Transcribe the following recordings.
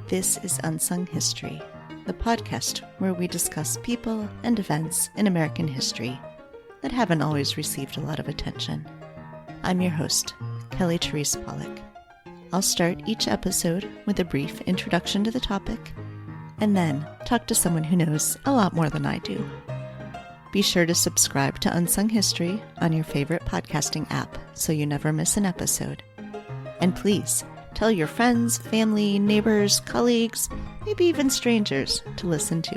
This is Unsung History, the podcast where we discuss people and events in American history that haven't always received a lot of attention. I'm your host, Kelly Therese Pollock. I'll start each episode with a brief introduction to the topic, and then talk to someone who knows a lot more than I do. Be sure to subscribe to Unsung History on your favorite podcasting app so you never miss an episode. And please, tell your friends, family, neighbors, colleagues, maybe even strangers to listen to.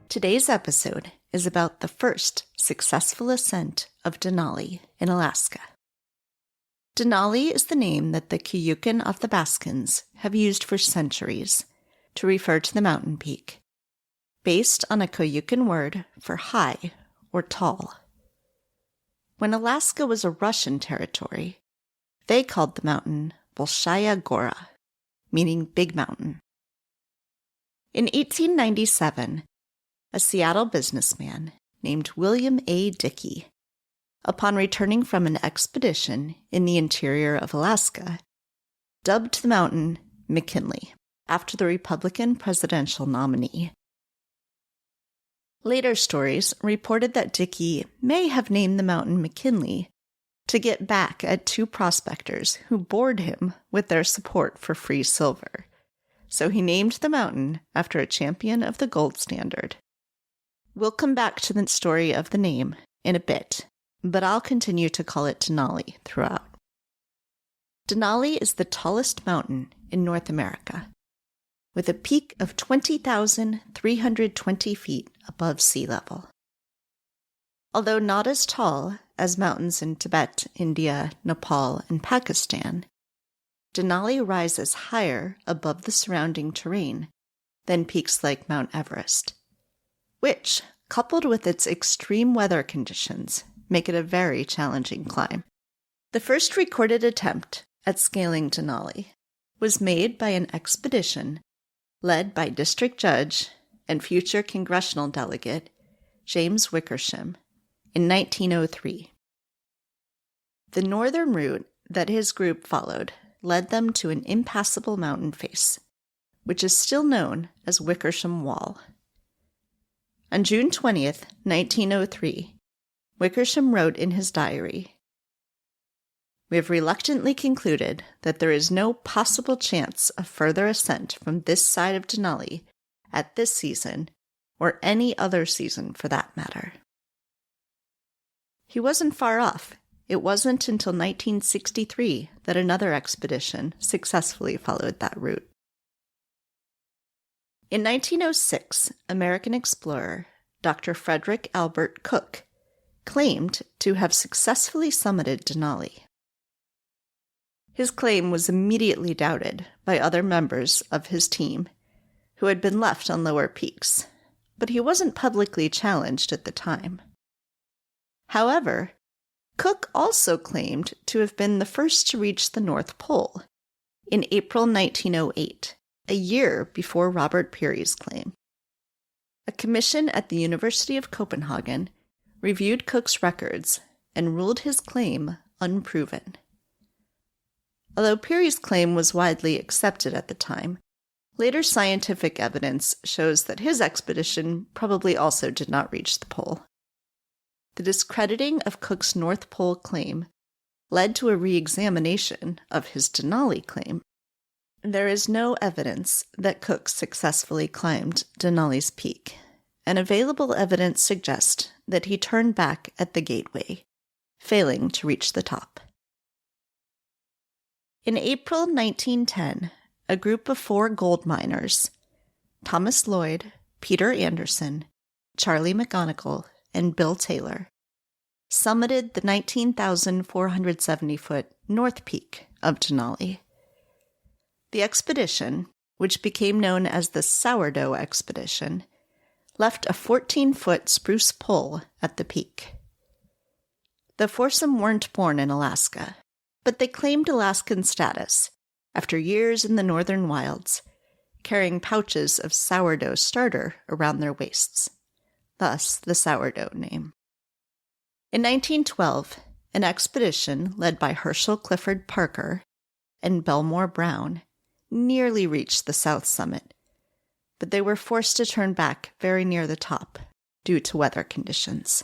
Today's episode is about the first successful ascent of Denali in Alaska. Denali is the name that the Kiyukin Athabascans have used for centuries to refer to the mountain peak, based on a Koyukon word for high or tall. When Alaska was a Russian territory, they called the mountain Bolshaya Gora, meaning Big Mountain. In 1897, a Seattle businessman named William A. Dickey, upon returning from an expedition in the interior of Alaska, dubbed the mountain McKinley, after the Republican presidential nominee. Later stories reported that Dickey may have named the mountain McKinley to get back at two prospectors who bored him with their support for free silver. So he named the mountain after a champion of the gold standard. We'll come back to the story of the name in a bit, but I'll continue to call it Denali throughout. Denali is the tallest mountain in North America, with a peak of 20,320 feet above sea level. Although not as tall as mountains in Tibet, India, Nepal, and Pakistan, Denali rises higher above the surrounding terrain than peaks like Mount Everest, which, coupled with its extreme weather conditions, make it a very challenging climb. The first recorded attempt at scaling Denali was made by an expedition led by District Judge and future congressional delegate James Wickersham in 1903. The northern route that his group followed led them to an impassable mountain face, which is still known as Wickersham Wall. On June 20th, 1903, Wickersham wrote in his diary, "We have reluctantly concluded that there is no possible chance of further ascent from this side of Denali at this season, or any other season for that matter." He wasn't far off. It wasn't until 1963 that another expedition successfully followed that route. In 1906, American explorer Dr. Frederick Albert Cook claimed to have successfully summited Denali. His claim was immediately doubted by other members of his team who had been left on lower peaks, but he wasn't publicly challenged at the time. However, Cook also claimed to have been the first to reach the North Pole in April 1908, a year before Robert Peary's claim. A commission at the University of Copenhagen reviewed Cook's records and ruled his claim unproven. Although Peary's claim was widely accepted at the time, later scientific evidence shows that his expedition probably also did not reach the pole. The discrediting of Cook's North Pole claim led to a re-examination of his Denali claim. There is no evidence that Cook successfully climbed Denali's peak, and available evidence suggests that he turned back at the gateway, failing to reach the top. In April 1910, a group of 4 gold miners, Thomas Lloyd, Peter Anderson, Charlie McGonigal, and Bill Taylor, summited the 19,470-foot North Peak of Denali. The expedition, which became known as the Sourdough Expedition, left a 14-foot spruce pole at the peak. The foursome weren't born in Alaska, but they claimed Alaskan status after years in the northern wilds, carrying pouches of sourdough starter around their waists, thus the sourdough name. In 1912, an expedition led by Herschel Clifford Parker and Belmore Brown nearly reached the south summit, but they were forced to turn back very near the top due to weather conditions.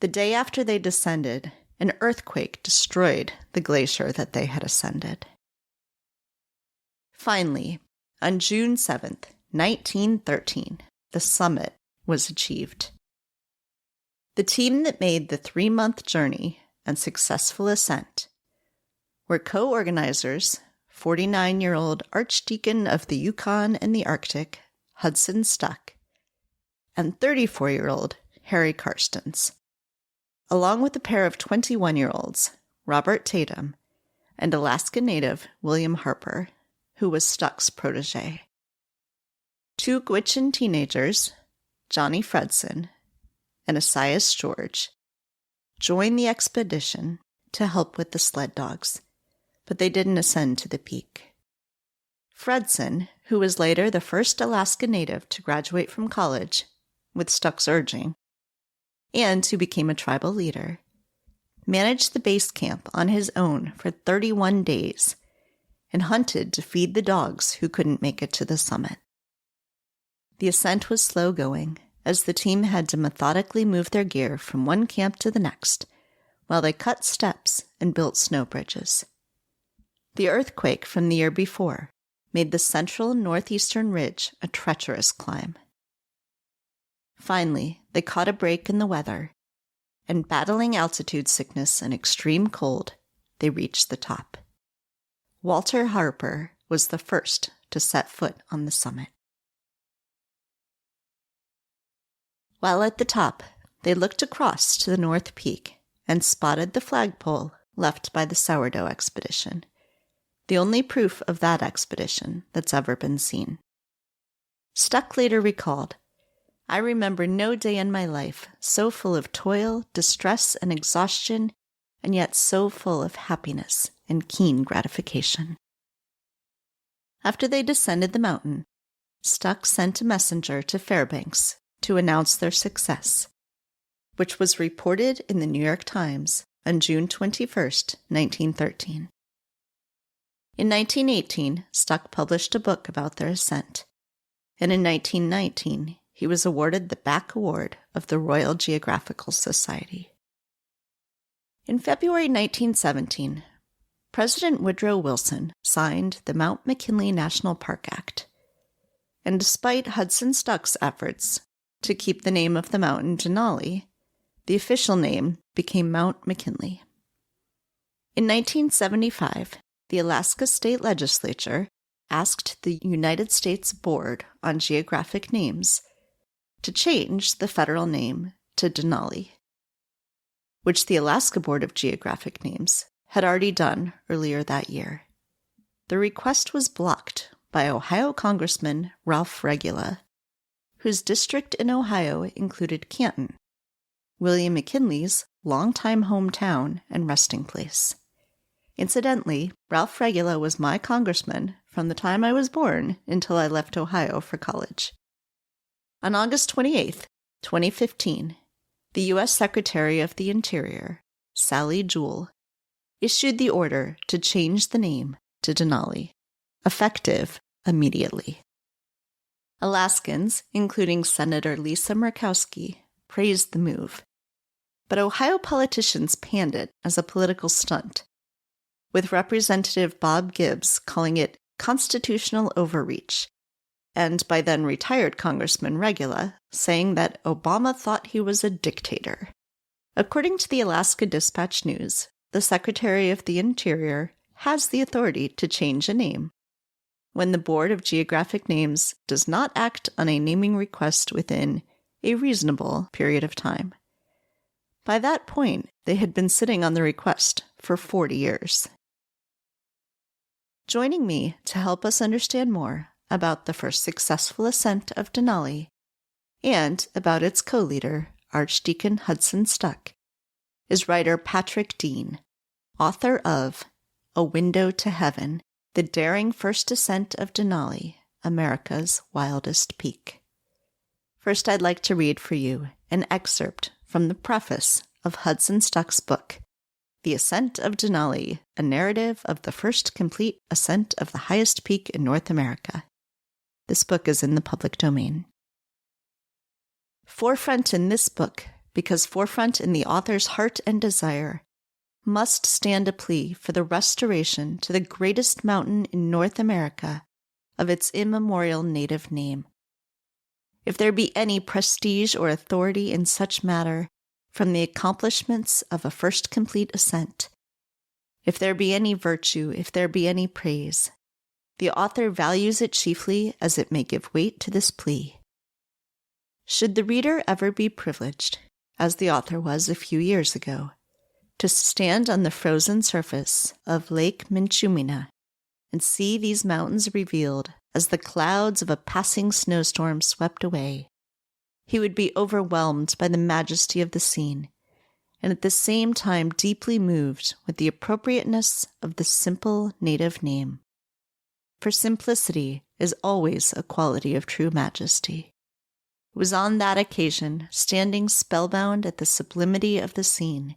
The day after they descended, an earthquake destroyed the glacier that they had ascended. Finally, on June 7th, 1913, the summit was achieved. The team that made the 3-month journey and successful ascent were co-organizers 49-year-old Archdeacon of the Yukon and the Arctic, Hudson Stuck, and 34-year-old Harry Karstens, along with a pair of 21-year-olds, Robert Tatum, and Alaska native William Harper, who was Stuck's protege. 2 Gwich'in teenagers, Johnny Fredson and Esaias George, joined the expedition to help with the sled dogs, but they didn't ascend to the peak. Fredson, who was later the first Alaska native to graduate from college, with Stuck's urging, and who became a tribal leader, managed the base camp on his own for 31 days and hunted to feed the dogs who couldn't make it to the summit. The ascent was slow going, as the team had to methodically move their gear from one camp to the next, while they cut steps and built snow bridges. The earthquake from the year before made the central northeastern ridge a treacherous climb. Finally, they caught a break in the weather, and battling altitude sickness and extreme cold, they reached the top. Walter Harper was the first to set foot on the summit. While at the top, they looked across to the North Peak and spotted the flagpole left by the Sourdough Expedition, the only proof of that expedition that's ever been seen. Stuck later recalled, "I remember no day in my life so full of toil, distress, and exhaustion, and yet so full of happiness and keen gratification." After they descended the mountain, Stuck sent a messenger to Fairbanks to announce their success, which was reported in the New York Times on June 21st, 1913. In 1918, Stuck published a book about their ascent, and in 1919, he was awarded the Back Award of the Royal Geographical Society. In February 1917, President Woodrow Wilson signed the Mount McKinley National Park Act, and despite Hudson Stuck's efforts to keep the name of the mountain Denali, the official name became Mount McKinley. In 1975, the Alaska State Legislature asked the United States Board on Geographic Names to change the federal name to Denali, which the Alaska Board of Geographic Names had already done earlier that year. The request was blocked by Ohio Congressman Ralph Regula, whose district in Ohio included Canton, William McKinley's longtime hometown and resting place. Incidentally, Ralph Regula was my congressman from the time I was born until I left Ohio for college. On August 28, 2015, the U.S. Secretary of the Interior, Sally Jewell, issued the order to change the name to Denali, effective immediately. Alaskans, including Senator Lisa Murkowski, praised the move, but Ohio politicians panned it as a political stunt, with Representative Bob Gibbs calling it constitutional overreach, and by then retired Congressman Regula saying that Obama thought he was a dictator. According to the Alaska Dispatch News, the Secretary of the Interior has the authority to change a name when the Board of Geographic Names does not act on a naming request within a reasonable period of time. By that point, they had been sitting on the request for 40 years. Joining me to help us understand more about the first successful ascent of Denali and about its co-leader, Archdeacon Hudson Stuck, is writer Patrick Dean, author of A Window to Heaven, The Daring First Ascent of Denali, America's Wildest Peak. First, I'd like to read for you an excerpt from the preface of Hudson Stuck's book, The Ascent of Denali, a narrative of the first complete ascent of the highest peak in North America. This book is in the public domain. Forefront in this book, because forefront in the author's heart and desire, must stand a plea for the restoration to the greatest mountain in North America of its immemorial native name. If there be any prestige or authority in such matter, from the accomplishments of a first complete ascent, if there be any virtue, if there be any praise, the author values it chiefly as it may give weight to this plea. Should the reader ever be privileged, as the author was a few years ago, to stand on the frozen surface of Lake Minchumina and see these mountains revealed as the clouds of a passing snowstorm swept away, he would be overwhelmed by the majesty of the scene, and at the same time deeply moved with the appropriateness of the simple native name. For simplicity is always a quality of true majesty. It was on that occasion, standing spellbound at the sublimity of the scene,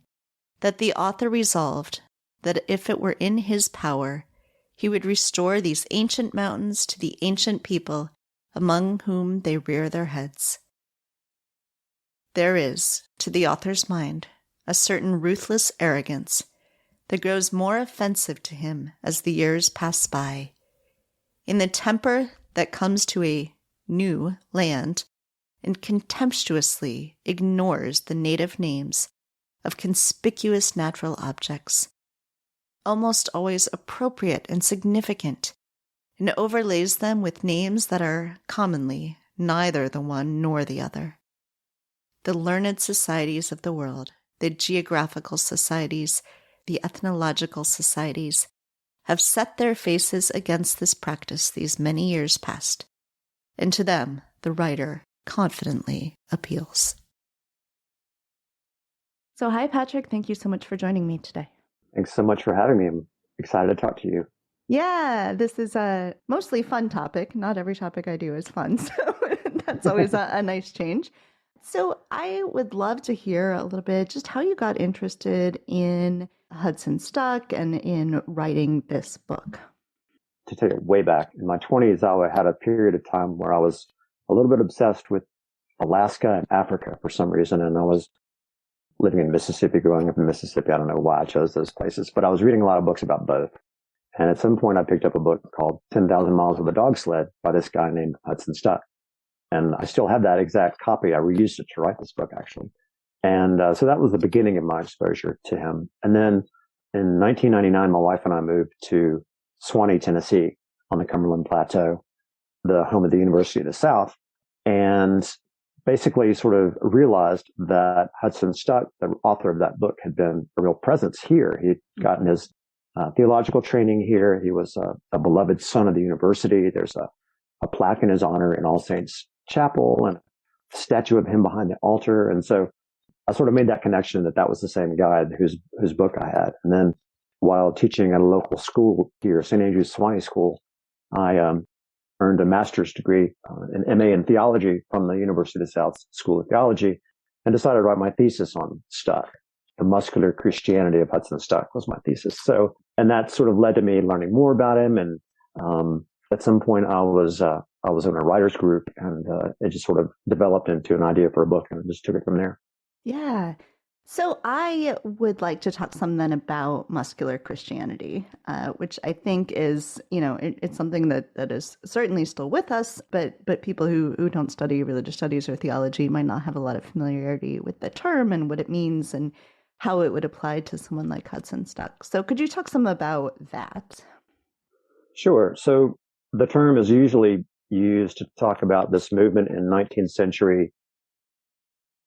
that the author resolved that if it were in his power, he would restore these ancient mountains to the ancient people among whom they rear their heads. There is, to the author's mind, a certain ruthless arrogance that grows more offensive to him as the years pass by, in the temper that comes to a new land and contemptuously ignores the native names of conspicuous natural objects, almost always appropriate and significant, and overlays them with names that are commonly neither the one nor the other. The learned societies of the world, the geographical societies, the ethnological societies, have set their faces against this practice these many years past, and to them the writer confidently appeals. So hi, Patrick. Thank you so much for joining me today. Thanks so much for having me. I'm excited to talk to you. Yeah, this is a mostly fun topic. Not every topic I do is fun, so that's always a nice change. So I would love to hear a little bit just how you got interested in Hudson Stuck and in writing this book. To take it way back, in my 20s, I had a period of time where I was a little bit obsessed with Alaska and Africa for some reason, and I was living in Mississippi, growing up in Mississippi. I don't know why I chose those places, but I was reading a lot of books about both. And at some point, I picked up a book called 10,000 Miles with a Dog Sled by this guy named Hudson Stuck. And I still have that exact copy. I reused it to write this book, actually. And so that was the beginning of my exposure to him. And then in 1999, my wife and I moved to Swanee, Tennessee, on the Cumberland Plateau, the home of the University of the South, and basically sort of realized that Hudson Stuck, the author of that book, had been a real presence here. He'd gotten his theological training here. He was a beloved son of the university. There's a plaque in his honor in All Saints Chapel and a statue of him behind the altar. And so I sort of made that connection that was the same guy whose book I had. And then while teaching at a local school here, St. Andrew's Swanee School, I earned a master's degree, an MA in theology from the University of the South School of Theology, and decided to write my thesis on Stuck. The Muscular Christianity of Hudson Stuck was my thesis. So, and that sort of led to me learning more about him. And at some point, I was in a writer's group, and it just sort of developed into an idea for a book, and I just took it from there. Yeah. So I would like to talk some then about muscular Christianity, which I think is, it's something that is certainly still with us, but people who don't study religious studies or theology might not have a lot of familiarity with the term and what it means and how it would apply to someone like Hudson Stuck. So could you talk some about that? Sure. So the term is usually used to talk about this movement in 19th century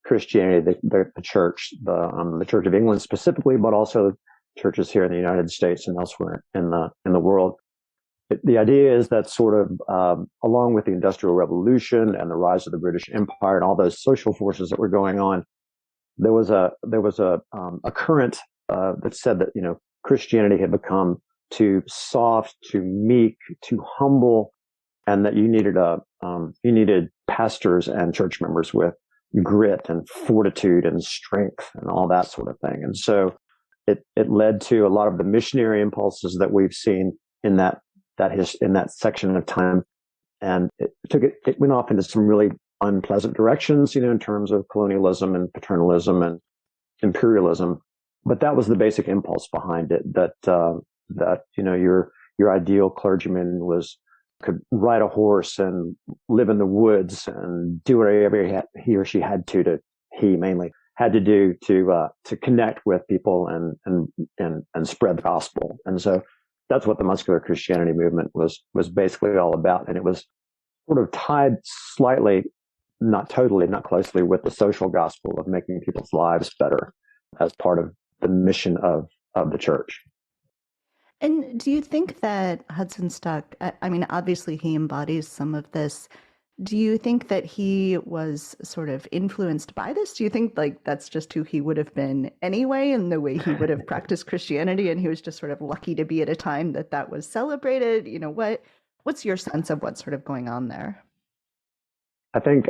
Christianity, the church, the Church of England specifically, but also churches here in the United States and elsewhere in the world. The idea is that sort of along with the Industrial Revolution and the rise of the British Empire and all those social forces that were going on, there was a current that said that Christianity had become too soft, too meek, too humble, and that you needed pastors and church members with grit and fortitude and strength and all that sort of thing. And so it led to a lot of the missionary impulses that we've seen in that section of time. And it went off into some really unpleasant directions, in terms of colonialism and paternalism and imperialism. But that was the basic impulse behind it, that your ideal clergyman could ride a horse and live in the woods and do whatever he or she had to do to connect with people and spread the gospel. And so that's what the Muscular Christianity movement was basically all about. And it was sort of tied slightly, not totally, not closely, with the social gospel of making people's lives better as part of the mission of the church. And do you think that Hudson Stuck, I mean, obviously he embodies some of this. Do you think that he was sort of influenced by this? Do you think like that's just who he would have been anyway, and the way he would have practiced Christianity, and he was just sort of lucky to be at a time that was celebrated? What's your sense of what's sort of going on there? I think,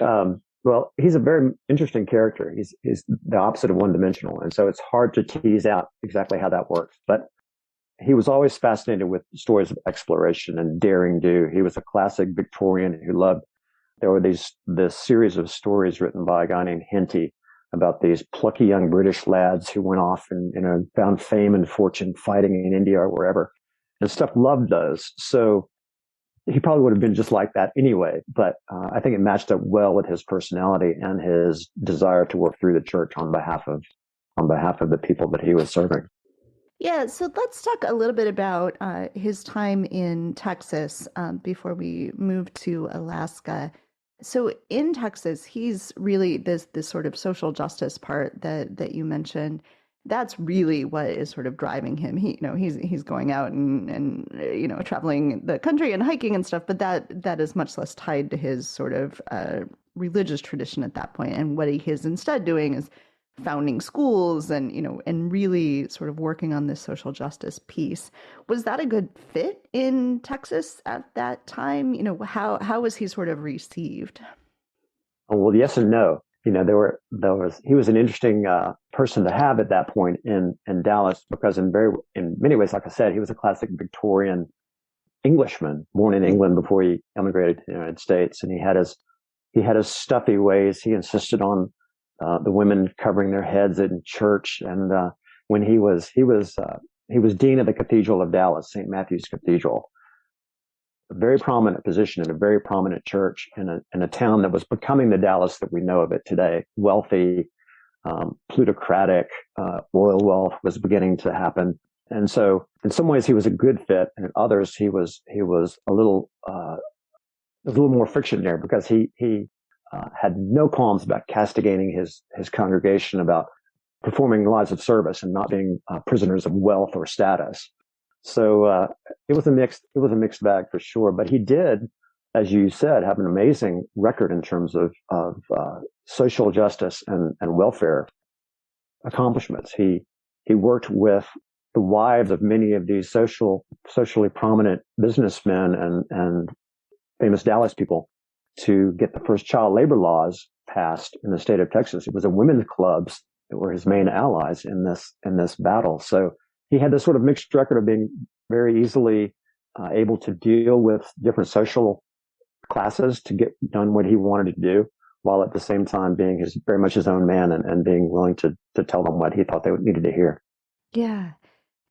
he's a very interesting character. He's the opposite of one-dimensional, and so it's hard to tease out exactly how that works. But he was always fascinated with stories of exploration and daring do. He was a classic Victorian who loved. There were this series of stories written by a guy named Henty about these plucky young British lads who went off and found fame and fortune fighting in India or wherever. And Stuck loved those. So he probably would have been just like that anyway. But I think it matched up well with his personality and his desire to work through the church on behalf of the people that he was serving. Yeah, so let's talk a little bit about his time in Texas before we move to Alaska. So in Texas, he's really this sort of social justice part that you mentioned. That's really what is sort of driving him. He's going out and traveling the country and hiking and stuff, but that is much less tied to his sort of religious tradition at that point. And what he is instead doing is founding schools and really sort of working on this social justice piece. Was that a good fit in Texas at that time? How was he sort of received? Oh, well, yes and no. He was an interesting person to have at that point in Dallas, because in many ways, like I said, he was a classic Victorian Englishman born in England before he emigrated to the United States, and he had his stuffy ways. He insisted on the women covering their heads in church, and when he was dean of the Cathedral of Dallas, St. Matthew's Cathedral, a very prominent position in a very prominent church in a town that was becoming the Dallas that we know of it today. Wealthy, plutocratic, oil wealth was beginning to happen, and so in some ways he was a good fit, and in others he was a little more friction there, because he had no qualms about castigating his congregation, about performing lives of service and not being prisoners of wealth or status. So it was a mixed bag for sure. But he did, as you said, have an amazing record in terms of social justice and welfare accomplishments. He worked with the wives of many of these socially prominent businessmen and famous Dallas people to get the first child labor laws passed in the state of Texas. It was the women's clubs that were his main allies in this battle. So he had this sort of mixed record of being very easily able to deal with different social classes to get done what he wanted to do, while at the same time being very much his own man and being willing to tell them what he thought they needed to hear. Yeah.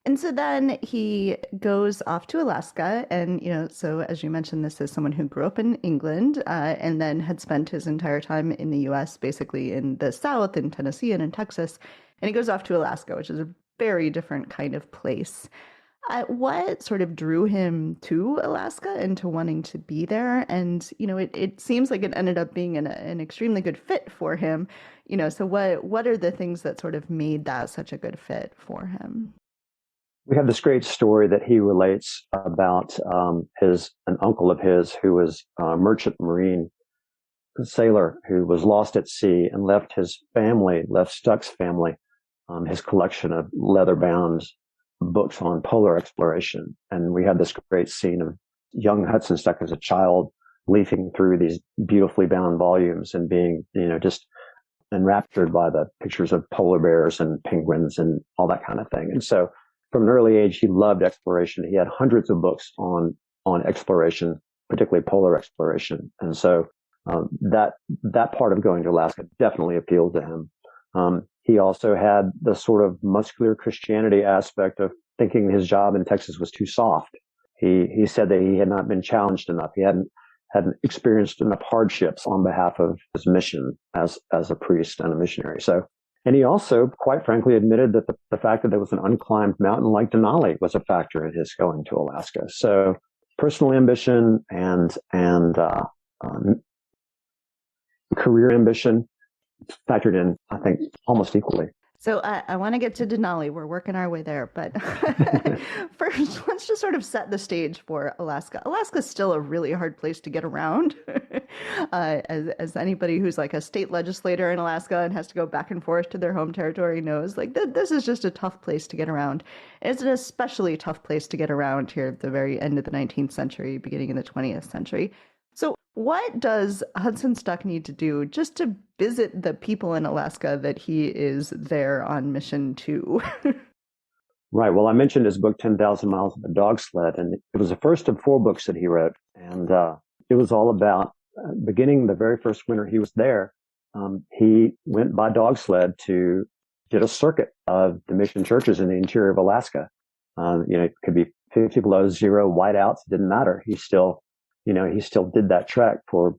And so then he goes off to Alaska, and, so as you mentioned, this is someone who grew up in England and then had spent his entire time in the U.S., basically in the South, in Tennessee and in Texas. And he goes off to Alaska, which is a very different kind of place. What sort of drew him to Alaska and to wanting to be there? And, it seems like it ended up being an extremely good fit for him. So what are the things that sort of made that such a good fit for him? We have this great story that he relates about an uncle of his who was a merchant marine sailor who was lost at sea and left Stuck's family, his collection of leather-bound books on polar exploration. And we have this great scene of young Hudson Stuck as a child leafing through these beautifully bound volumes and being, just enraptured by the pictures of polar bears and penguins and all that kind of thing. And so from an early age, he loved exploration. He had hundreds of books on exploration, particularly polar exploration. And so that part of going to Alaska definitely appealed to him. He also had the sort of muscular Christianity aspect of thinking his job in Texas was too soft. He said that he had not been challenged enough. He hadn't experienced enough hardships on behalf of his mission as a priest and a missionary. So, and he also, quite frankly, admitted that the fact that there was an unclimbed mountain like Denali was a factor in his going to Alaska. So, personal ambition and career ambition factored in, I think, almost equally. So I want to get to Denali. We're working our way there. But first, let's just sort of set the stage for Alaska. Alaska is still a really hard place to get around. As anybody who's like a state legislator in Alaska and has to go back and forth to their home territory knows, like this is just a tough place to get around. It's an especially tough place to get around here at the very end of the 19th century, beginning of the 20th century. So what does Hudson Stuck need to do just to visit the people in Alaska that he is there on mission to? Right. Well, I mentioned his book, 10,000 Miles of a Dog Sled, and it was the first of 4 books that he wrote. And it was all about beginning the very first winter he was there. He went by dog sled to did a circuit of the mission churches in the interior of Alaska. It could be 50 below zero, whiteouts, it didn't matter. He still did that trek for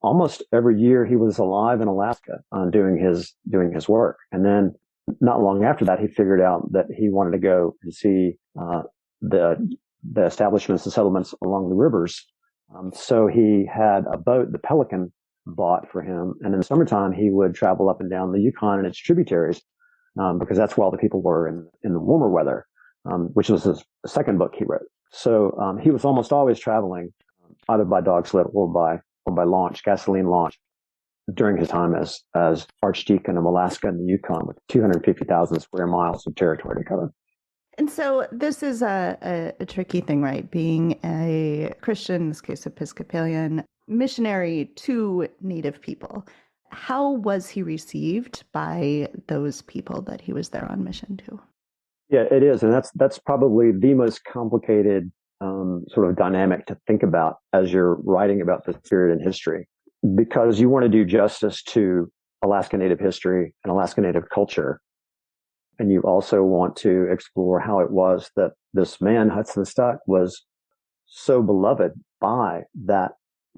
almost every year he was alive in Alaska, doing his work. And then not long after that, he figured out that he wanted to go and see the establishments, the settlements along the rivers. So he had a boat, the Pelican, bought for him. And in the summertime, he would travel up and down the Yukon and its tributaries, because that's where all the people were in the warmer weather, which was his second book he wrote. So he was almost always traveling either by dog sled or by launch, gasoline launch, during his time as Archdeacon of Alaska and the Yukon, with 250,000 square miles of territory to cover. And so this is a tricky thing, right? Being a Christian, in this case Episcopalian, missionary to Native people. How was he received by those people that he was there on mission to? Yeah, it is. And that's probably the most complicated sort of dynamic to think about as you're writing about this period in history, because you want to do justice to Alaska Native history and Alaska Native culture. And you also want to explore how it was that this man, Hudson Stuck, was so beloved by that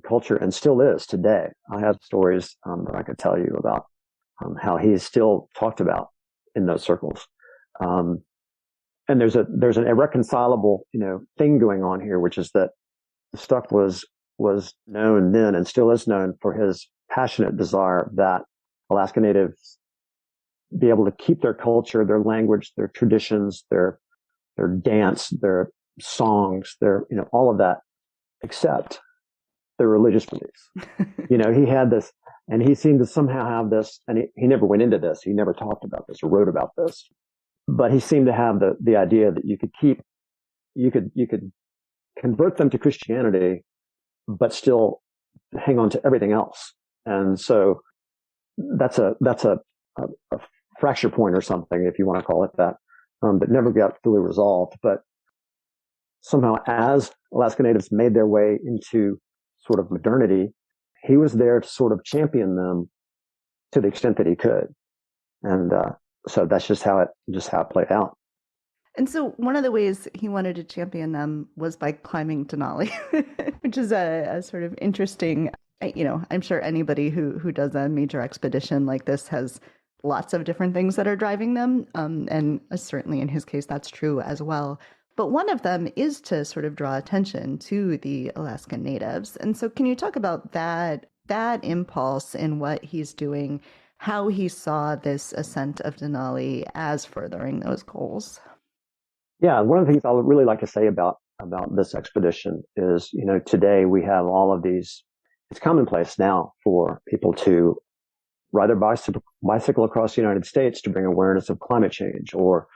culture and still is today. I have stories that I could tell you about how he is still talked about in those circles. And there's an irreconcilable, thing going on here, which is that Stuck was known then and still is known for his passionate desire that Alaska Natives be able to keep their culture, their language, their traditions, their dance, their songs, their, all of that, except their religious beliefs. He had this, and he seemed to somehow have this, and he never went into this. He never talked about this or wrote about this, but he seemed to have the idea that you could convert them to Christianity, but still hang on to everything else. And so that's a fracture point or something, if you want to call it that, that never got fully resolved. But somehow, as Alaska Natives made their way into sort of modernity, he was there to sort of champion them to the extent that he could. And so that's just how it played out. And so one of the ways he wanted to champion them was by climbing Denali, which is a sort of interesting, I'm sure anybody who does a major expedition like this has lots of different things that are driving them. And certainly in his case, that's true as well. But one of them is to sort of draw attention to the Alaskan Natives. And so can you talk about that impulse in what he's doing, how he saw this ascent of Denali as furthering those goals? Yeah, one of the things I would really like to say about this expedition is, today we have all of these. It's commonplace now for people to ride their bicycle across the United States to bring awareness of climate change, or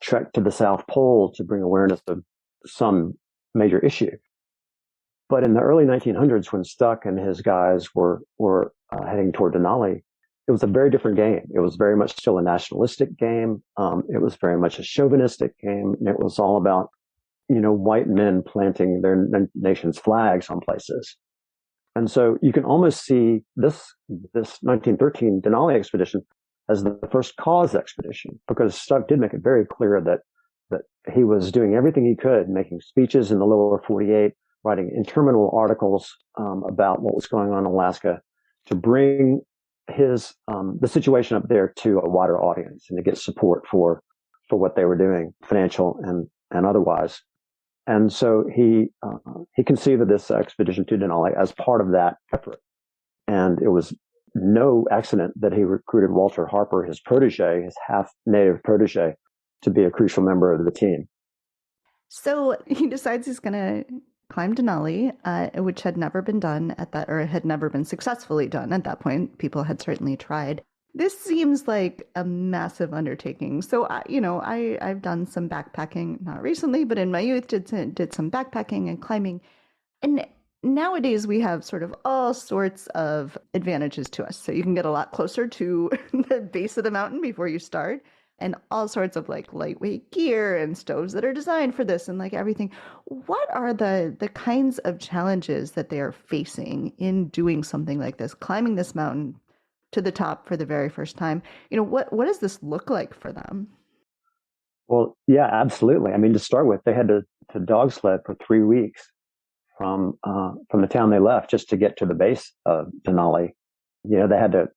trek to the South Pole to bring awareness of some major issue. But in the early 1900s, when Stuck and his guys were heading toward Denali, it was a very different game. It was very much still a nationalistic game. It was very much a chauvinistic game. And it was all about, white men planting their nation's flags on places. And so you can almost see this 1913 Denali expedition as the first cause expedition, because Stuck did make it very clear that he was doing everything he could, making speeches in the lower 48, writing interminable articles about what was going on in Alaska to bring the situation up there to a wider audience and to get support for what they were doing, financial and otherwise. And so he conceived of this expedition to Denali as part of that effort. And it was no accident that he recruited Walter Harper, his protege, his half-native protege, to be a crucial member of the team. So he decides he's going to climb Denali, which had never been done had never been successfully done at that point. People had certainly tried. This seems like a massive undertaking. So, I've done some backpacking, not recently, but in my youth did some backpacking and climbing. And nowadays we have sort of all sorts of advantages to us. So you can get a lot closer to the base of the mountain before you start, and all sorts of like lightweight gear and stoves that are designed for this and like everything. What are the kinds of challenges that they are facing in doing something like this, climbing this mountain to the top for the very first time? What does this look like for them? Well, yeah, absolutely. I mean, to start with, they had to dog sled for 3 weeks from the town they left just to get to the base of Denali. They had to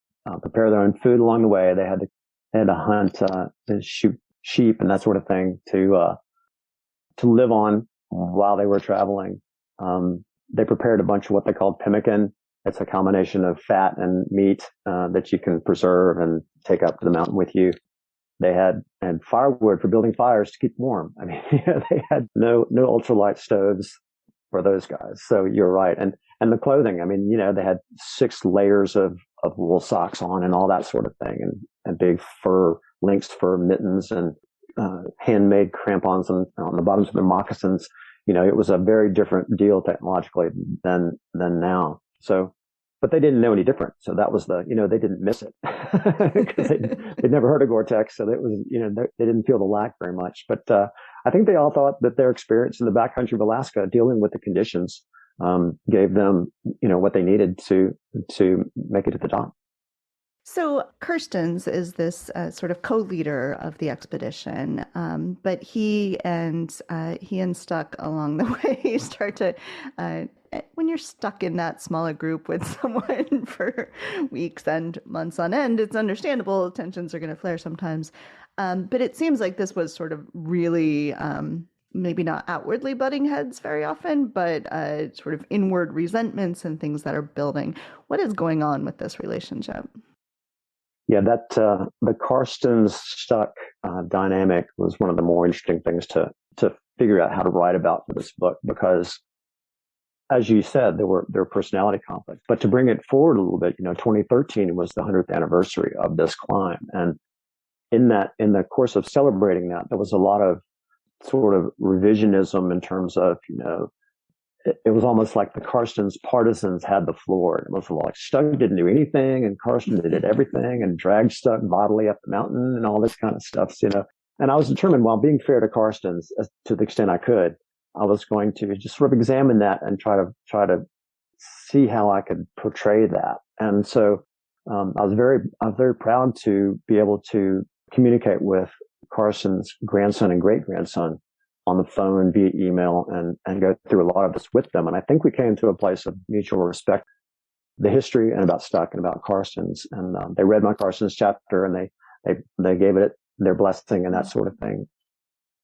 prepare their own food along the way. They had to hunt, to shoot sheep and that sort of thing to live on while they were traveling. They prepared a bunch of what they called pemmican. It's a combination of fat and meat that you can preserve and take up to the mountain with you. They had firewood for building fires to keep warm. I mean, they had no ultralight stoves for those guys. So you're right. And the clothing, I mean, they had 6 layers of wool socks on and all that sort of thing, and big lynx fur mittens and handmade crampons on the bottoms of their moccasins. It was a very different deal technologically than now. So, but they didn't know any different. So that was they didn't miss it because they'd never heard of Gore-Tex. So that was, they didn't feel the lack very much. But I think they all thought that their experience in the backcountry of Alaska dealing with the conditions gave them, what they needed to make it to the top. So Kirstens is this sort of co-leader of the expedition, but he and Stuck along the way start to, when you're stuck in that smaller group with someone for weeks and months on end, it's understandable tensions are going to flare sometimes. But it seems like this was sort of really maybe not outwardly butting heads very often, but sort of inward resentments and things that are building. What is going on with this relationship? Yeah, that the Kirstens-Stuck dynamic was one of the more interesting things to figure out how to write about for this book, because, as you said, there were personality conflicts. But to bring it forward a little bit, 2013 was the 100th anniversary of this climb, and in the course of celebrating that, there was a lot of sort of revisionism in terms of, it was almost like the Kirstens partisans had the floor. It was like Stuck didn't do anything and Kirsten did everything and dragged Stuck bodily up the mountain and all this kind of stuff, And I was determined, while being fair to Kirstens to the extent I could, I was going to just sort of examine that and try to see how I could portray that. And so I was very proud to be able to communicate with Kirsten's grandson and great grandson on the phone, via email, and go through a lot of this with them. And I think we came to a place of mutual respect, the history and about Stuck and about Kirstens. And they read my Kirstens chapter and they gave it their blessing and that sort of thing.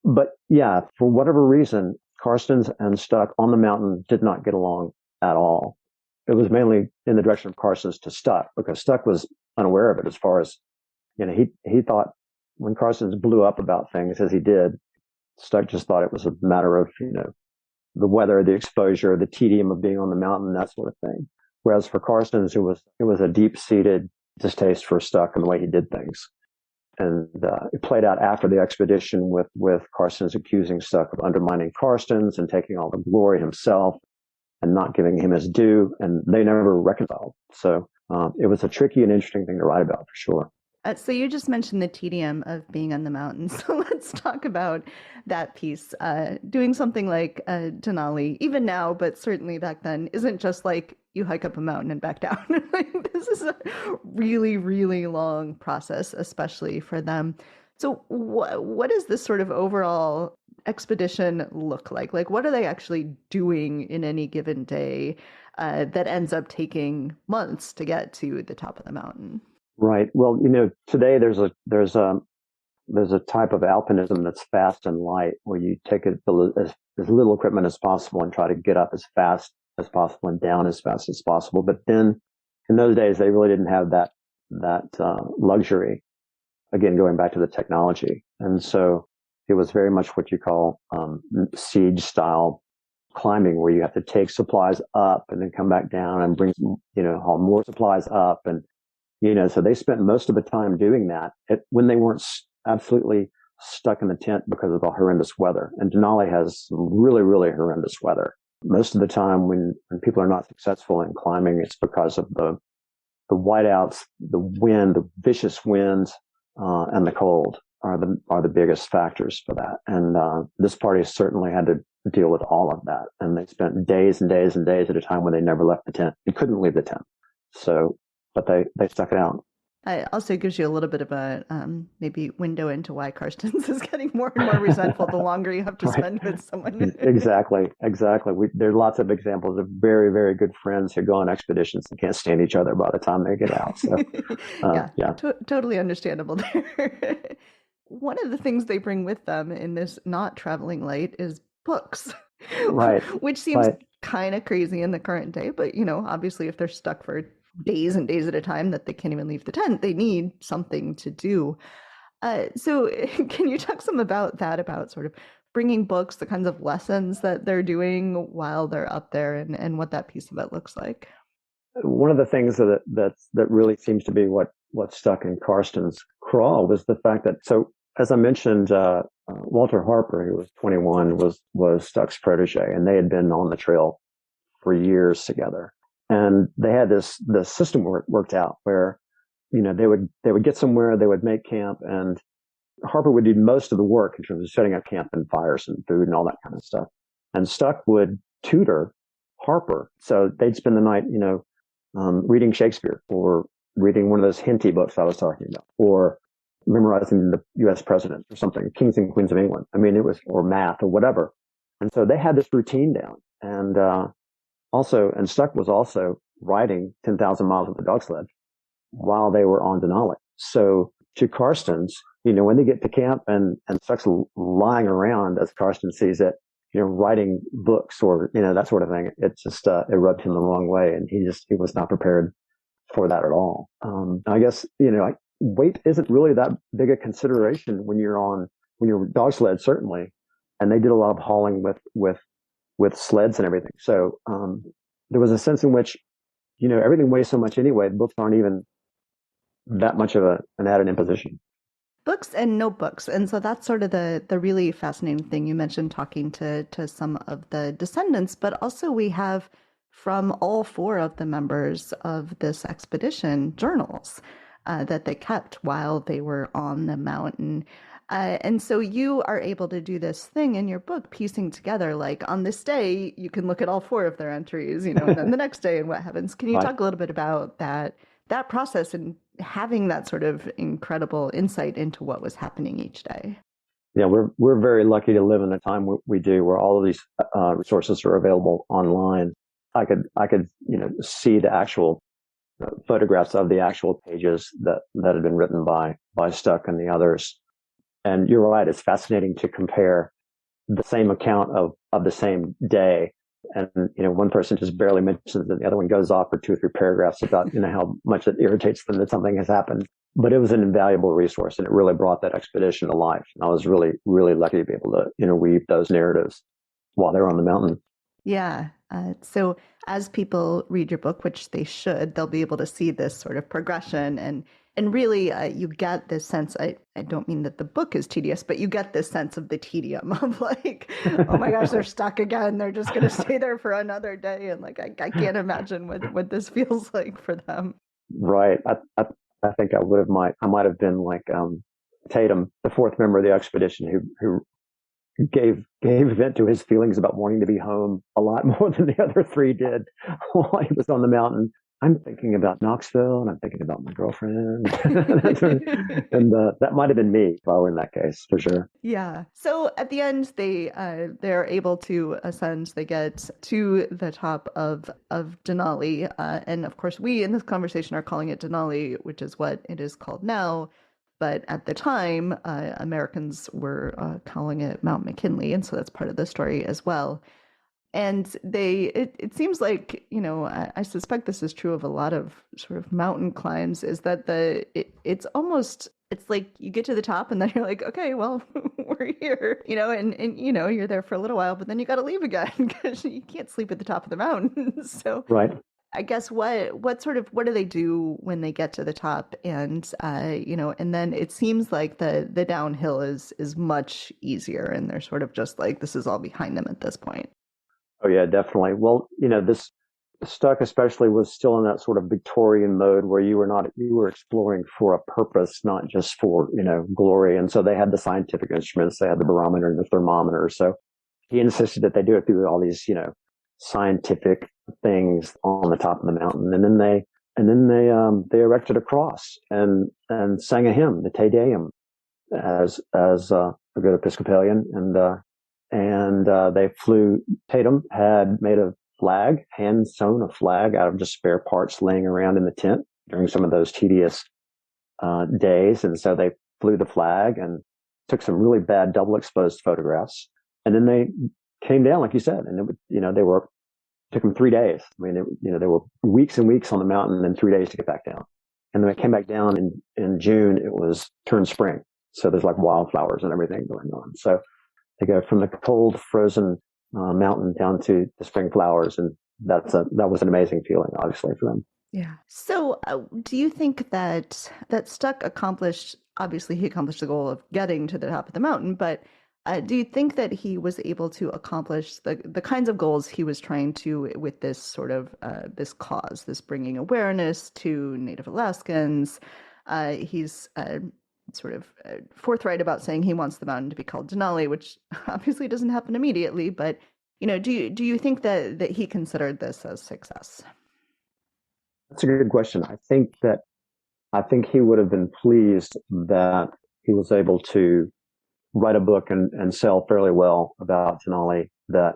But yeah, for whatever reason, Kirstens and Stuck on the mountain did not get along at all. It was mainly in the direction of Kirstens to Stuck, because Stuck was unaware of it, as far as, he thought when Kirstens blew up about things as he did, Stuck just thought it was a matter of, the weather, the exposure, the tedium of being on the mountain, that sort of thing. Whereas for Kirstens, it was a deep-seated distaste for Stuck and the way he did things. And it played out after the expedition with Kirstens accusing Stuck of undermining Kirstens and taking all the glory himself. and not giving him his due, and they never reconciled. So it was a tricky and interesting thing to write about for sure. So you just mentioned the tedium of being on the mountain. So let's talk about that piece. Doing something like Denali, even now, but certainly back then, isn't just like you hike up a mountain and back down. This is a really, really long process, especially for them. So what does this sort of overall expedition look like? Like, what are they actually doing in any given day that ends up taking months to get to the top of the mountain? Right. Well, today there's a type of alpinism that's fast and light, where you take as little equipment as possible and try to get up as fast as possible and down as fast as possible. But then, in those days, they really didn't have that luxury. Again, going back to the technology, and so it was very much what you call siege style climbing, where you have to take supplies up and then come back down and bring haul more supplies up, and so they spent most of the time doing that when they weren't absolutely stuck in the tent because of the horrendous weather. And Denali has some really, really horrendous weather. Most of the time when people are not successful in climbing, it's because of the whiteouts, the wind, the vicious winds, and the cold are the biggest factors for that. And this party certainly had to deal with all of that. And they spent days and days and days at a time when they never left the tent. They couldn't leave the tent. So, but they stuck it out. It also gives you a little bit of a maybe window into why Karstens is getting more and more resentful the longer you have to spend with someone. Exactly. There are lots of examples of very, very good friends who go on expeditions and can't stand each other by the time they get out. So, totally understandable there. One of the things they bring with them in this not traveling light is books, right? Which seems kind of crazy in the current day, but obviously if they're stuck for days and days at a time that they can't even leave the tent, they need something to do. So can you talk some about that, about sort of bringing books, the kinds of lessons that they're doing while they're up there, and what that piece of it looks like? One of the things that really seems to be what stuck in Karsten's craw was the fact that, so as I mentioned, Walter Harper, who was 21, was Stuck's protege, and they had been on the trail for years together. And they had this system worked out where, they would get somewhere, they would make camp, and Harper would do most of the work in terms of setting up camp and fires and food and all that kind of stuff. And Stuck would tutor Harper. So they'd spend the night, reading Shakespeare, or reading one of those Henty books I was talking about, or memorizing the U.S. presidents or something, Kings and Queens of England. I mean, or math or whatever. And so they had this routine down. And, and Stuck was also riding 10,000 miles with the dog sled while they were on Denali. So to Karstens, when they get to camp and Stuck's lying around, as Karsten sees it, writing books or, that sort of thing, it just, it rubbed him the wrong way. And he was not prepared for that at all. I guess, weight isn't really that big a consideration when you're dog sled, certainly. And they did a lot of hauling with sleds and everything. So there was a sense in which, everything weighs so much anyway, books aren't even that much of an added imposition. Books and notebooks. And so that's sort of the really fascinating thing. You mentioned talking to some of the descendants, but also we have from all four of the members of this expedition journals that they kept while they were on the mountain. And so you are able to do this thing in your book, piecing together, like on this day, you can look at all four of their entries, and then the next day and what happens. Can you talk a little bit about that process and having that sort of incredible insight into what was happening each day? Yeah, we're very lucky to live in the time we do, where all of these resources are available online. I could see the actual photographs of the actual pages that had been written by Stuck and the others. And you're right, it's fascinating to compare the same account of the same day. And, one person just barely mentions it, and the other one goes off for 2 or 3 paragraphs about, how much it irritates them that something has happened. But it was an invaluable resource, and it really brought that expedition to life. And I was really, really lucky to be able to interweave those narratives while they were on the mountain. Yeah. So as people read your book, which they should, they'll be able to see this sort of progression and And really, you get this sense, I don't mean that the book is tedious, but you get this sense of the tedium of like, oh my gosh, they're stuck again. They're just going to stay there for another day. And like, I can't imagine what this feels like for them. Right. I think I might have been like Tatum, the fourth member of the expedition, who gave vent to his feelings about wanting to be home a lot more than the other three did while he was on the mountain. I'm thinking about Knoxville, and I'm thinking about my girlfriend, and that might have been me if I were in that case, for sure. Yeah. So at the end, they're able to ascend. They get to the top of Denali, and of course, we in this conversation are calling it Denali, which is what it is called now. But at the time, Americans were calling it Mount McKinley, and so that's part of the story as well. And it seems like, I suspect this is true of a lot of sort of mountain climbs, is that it's like you get to the top and then you're like, okay, well, we're here, and you're there for a little while, but then you got to leave again because you can't sleep at the top of the mountain. So Right. I guess what do they do when they get to the top? And and then it seems like the downhill is much easier, and they're sort of just like, this is all behind them at this point. Oh yeah, definitely. Well, this Stuck especially was still in that sort of Victorian mode where you were exploring for a purpose, not just for, glory. And so they had the scientific instruments, they had the barometer and the thermometer. So he insisted that they do it through all these, scientific things on the top of the mountain. And then they erected a cross and sang a hymn, the Te Deum, as a good Episcopalian. And they flew. Tatum had made a flag, hand sewn a flag out of just spare parts laying around in the tent during some of those tedious days. And so they flew the flag and took some really bad double exposed photographs. And then they came down, like you said, and took them 3 days. I mean, they were weeks and weeks on the mountain and then 3 days to get back down. And then they came back down in June, it was turned spring. So there's like wildflowers and everything going on. So they go from the cold, frozen mountain down to the spring flowers, and that was an amazing feeling, obviously, for them. Yeah. So, do you think that Stuck accomplished? Obviously, he accomplished the goal of getting to the top of the mountain, but do you think that he was able to accomplish the kinds of goals he was trying to with this sort of this cause, this bringing awareness to Native Alaskans? He's sort of forthright about saying he wants the mountain to be called Denali, which obviously doesn't happen immediately. But do you think that he considered this as success? That's a good question. I think he would have been pleased that he was able to write a book and sell fairly well about Denali, that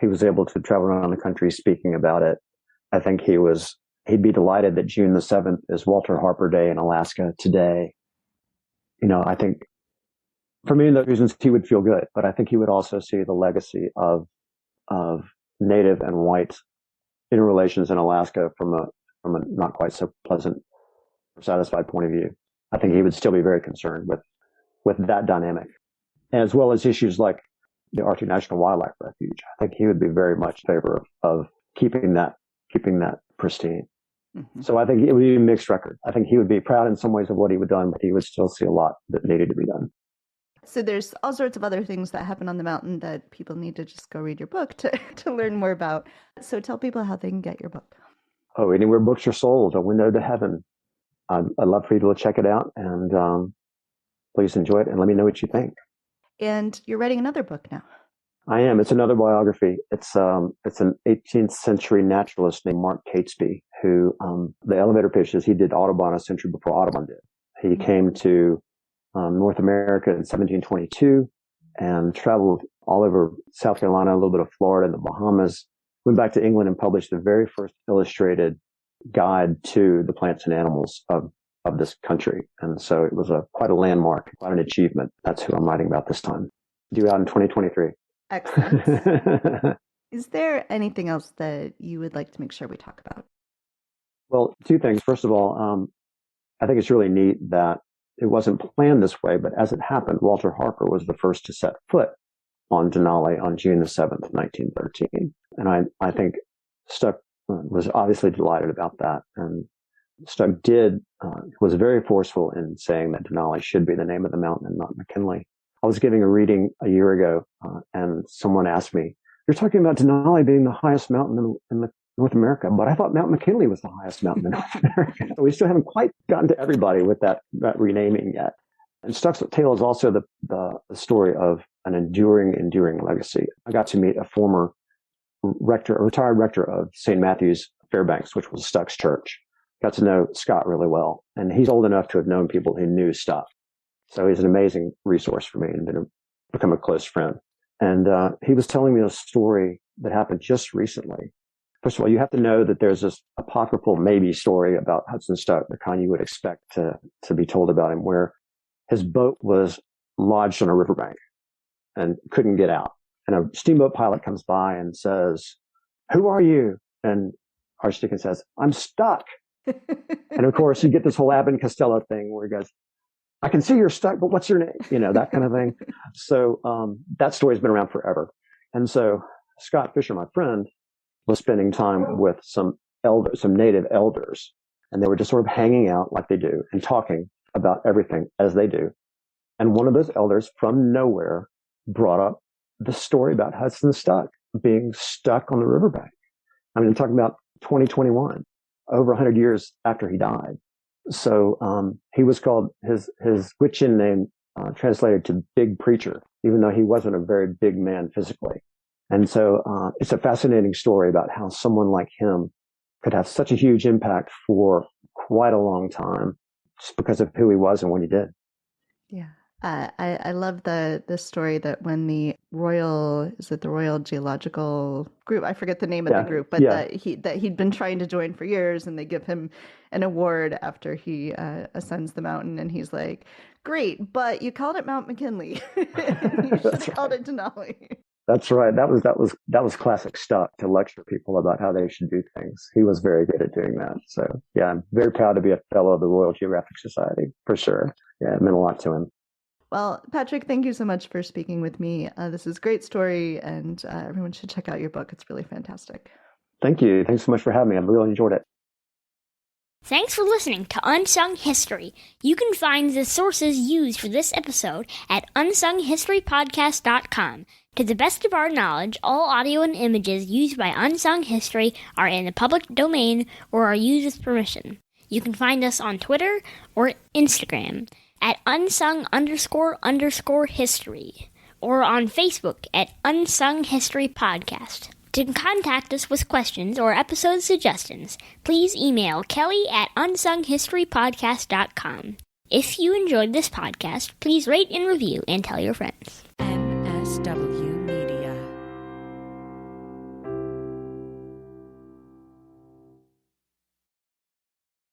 he was able to travel around the country speaking about it. I think he'd be delighted that June the 7th is Walter Harper Day in Alaska today. I think for many of those reasons, he would feel good, but I think he would also see the legacy of Native and white interrelations in Alaska from a not quite so pleasant or satisfied point of view. I think he would still be very concerned with that dynamic, as well as issues like the Arctic National Wildlife Refuge. I think he would be very much in favor of keeping that pristine. Mm-hmm. So I think it would be a mixed record. I think he would be proud in some ways of what he would have done, but he would still see a lot that needed to be done. So there's all sorts of other things that happen on the mountain that people need to just go read your book to learn more about. So tell people how they can get your book. Oh, anywhere books are sold, A Window to Heaven. I'd love for you to check it out, and please enjoy it and let me know what you think. And you're writing another book now. I am. It's another biography. It's an 18th century naturalist named Mark Catesby, who the elevator pitch is he did Audubon a century before Audubon did. He came to North America in 1722 and traveled all over South Carolina, a little bit of Florida and the Bahamas, went back to England and published the very first illustrated guide to the plants and animals of this country. And so it was quite a landmark, quite an achievement. That's who I'm writing about this time. Due out in 2023. Excellent. Is there anything else that you would like to make sure we talk about? Well, two things. First of all, I think it's really neat that it wasn't planned this way, but as it happened, Walter Harper was the first to set foot on Denali on June the 7th, 1913. And I think Stuck was obviously delighted about that. And Stuck was very forceful in saying that Denali should be the name of the mountain and not McKinley. I was giving a reading a year ago, and someone asked me, "You're talking about Denali being the highest mountain in North America, but I thought Mount McKinley was the highest mountain in North America." So we still haven't quite gotten to everybody with that renaming yet. And Stuck's tale is also the story of an enduring legacy. I got to meet a former retired rector of St. Matthew's Fairbanks, which was Stuck's church. Got to know Scott really well. And he's old enough to have known people who knew Stuck. So he's an amazing resource for me and become a close friend. And he was telling me a story that happened just recently. First of all, you have to know that there's this apocryphal maybe story about Hudson Stuck, the kind you would expect to be told about him, where his boat was lodged on a riverbank and couldn't get out. And a steamboat pilot comes by and says, "Who are you?" And Archdeacon says, "I'm stuck." And of course, you get this whole Abbott and Costello thing where he goes, "I can see you're stuck, but what's your name?" That kind of thing. So that story's been around forever. And so Scott Fisher, my friend, was spending time with some native elders, and they were just sort of hanging out like they do and talking about everything as they do. And one of those elders from nowhere brought up the story about Hudson Stuck being stuck on the riverbank. I mean, I'm talking about 2021, over 100 years after he died. So he was called, his Wiccan name translated to Big Preacher, even though he wasn't a very big man physically. And so it's a fascinating story about how someone like him could have such a huge impact for quite a long time just because of who he was and what he did. Yeah. I love the story that when the Royal Geological Group, I forget the name of the group, but that he'd been trying to join for years, and they give him an award after he ascends the mountain, and he's like, "Great, but you called it Mount McKinley. You should have called it Denali." That's right. That was classic Stuck, to lecture people about how they should do things. He was very good at doing that. So yeah, I'm very proud to be a fellow of the Royal Geographic Society for sure. Yeah, it meant a lot to him. Well, Patrick, thank you so much for speaking with me. This is a great story, and everyone should check out your book. It's really fantastic. Thank you. Thanks so much for having me. I really enjoyed it. Thanks for listening to Unsung History. You can find the sources used for this episode at unsunghistorypodcast.com. To the best of our knowledge, all audio and images used by Unsung History are in the public domain or are used with permission. You can find us on Twitter or Instagram at unsung__history, or on Facebook at Unsung History Podcast. To contact us with questions or episode suggestions, please email Kelly at unsunghistorypodcast.com. If you enjoyed this podcast, please rate and review and tell your friends. MSW